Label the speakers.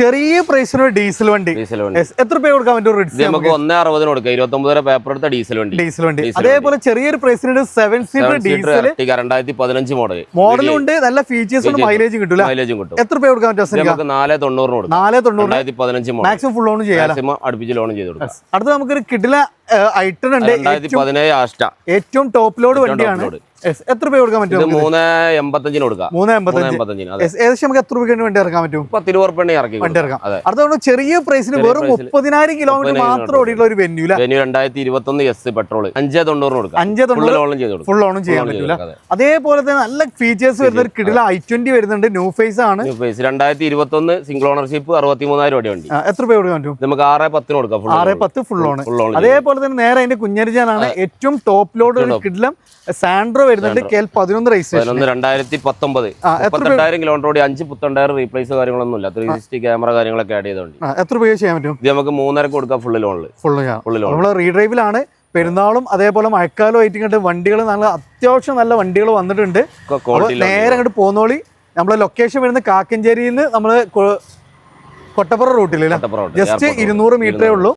Speaker 1: ചെറിയ പ്രൈസിന് ഡീസൽ വണ്ടി എത്ര രൂപ കൊടുക്കാൻ പറ്റും?
Speaker 2: നമുക്ക് 1.60 കൊടുക്കാം. 29 പേപ്പർ എടുത്ത ഡീസൽ വണ്ടി.
Speaker 1: അതേപോലെ ചെറിയൊരു പ്രൈസിന് 7 സീറ്റർ ഡീസൽ
Speaker 2: 2015
Speaker 1: മോഡലും ഉണ്ട്, നല്ല ഫീച്ചേഴ്സ് ഉണ്ട്, മൈലേജും കിട്ടും. എത്ര രൂപ കൊടുക്കാൻ പറ്റും?
Speaker 2: നമുക്ക് 490 കൊടുക്കാം.
Speaker 1: 490 മാക്സിമം ഫുൾ ലോൺ ചെയ്യാം.
Speaker 2: അടുപ്പിച്ച് ലോൺ ചെയ്ത് കൊടുക്കാം.
Speaker 1: അടുത്ത നമുക്കൊരു കിഡില ഐട്ടൺ ഉണ്ട്,
Speaker 2: 2017 ആസ്റ്റ,
Speaker 1: ഏറ്റവും ടോപ്പ് ലോഡ് വണ്ടിയാണ്. എത്ര രൂപ കൊടുക്കാൻ പറ്റും?
Speaker 2: 385 കൊടുക്കാം.
Speaker 1: 385 ഏകദേശം നമുക്ക് എത്ര രൂപയ്ക്ക് വണ്ടി ഇറക്കാൻ പറ്റും?
Speaker 2: 10 രൂപ ഇറക്കി
Speaker 1: വണ്ടി ഇറക്കാം. അടുത്ത ചെറിയ പ്രൈസിന് വെറും 30,000 കിലോമീറ്റർ മാത്രം ഓടിയിട്ടുള്ള ഒരു വെന്യൂ
Speaker 2: 2021 എസ് പെട്രോൾ 590 കൊടുക്കാം.
Speaker 1: 590 ഫുൾ ലോണും ചെയ്യാൻ പറ്റൂല. അതേപോലെ തന്നെ നല്ല ഫീച്ചേഴ്സ് വരുന്ന ഒരു കിഡില i20 വരുന്നുണ്ട്, ന്യൂ ഫേസ് ആണ്.
Speaker 2: 2021 സിംഗിൾ ഓണർഷിപ്പ് 63,000 രൂപ വണ്ടി.
Speaker 1: എത്ര രൂപ കൊടുക്കാൻ പറ്റും?
Speaker 2: നമുക്ക് 610 കൊടുക്കാം.
Speaker 1: 610 ഫുൾ ലോൺ. അതേപോലെ തന്നെ നേരെ അതിന്റെ കുഞ്ഞരിജാനാണ് ഏറ്റവും ടോപ്പ് ലോഡ് കിഡിലം സാൻഡ്രോ വരുന്നുണ്ട്, KL 11 രജിസ്ട്രേഷൻ.
Speaker 2: 2019 38,000 കിലോമീറ്റർ ഓടി, 5 പുത്തൻ ടയർ റീപ്ലേസ് കാര്യങ്ങളൊന്നും ഇല്ല. 360 ക്യാമറ കാര്യങ്ങളൊക്കെ ആഡ് ചെയ്തോണ്ട്
Speaker 1: എത്ര രൂപ ചെയ്യാൻ പറ്റും?
Speaker 2: ഇത് നമുക്ക് 3.5 കൊടുക്കാം ഫുൾ ലോണിൽ.
Speaker 1: നമ്മള് റീഡ്രൈവിലാണ്. പെരുന്നാളും അതേപോലെ മഴക്കാലം ആയിട്ട് വണ്ടികൾ നല്ല അത്യാവശ്യം നല്ല വണ്ടികൾ വന്നിട്ടുണ്ട്. നേരെ അങ്ങോട്ട് പോന്നോളി. നമ്മളെ ലൊക്കേഷൻ വരുന്നത് കാക്കഞ്ചേരിയിൽ നിന്ന് നമ്മള് കൊട്ടപ്പുറ റൂട്ടിൽ ജസ്റ്റ് 200 മീറ്ററേ ഉള്ളൂ.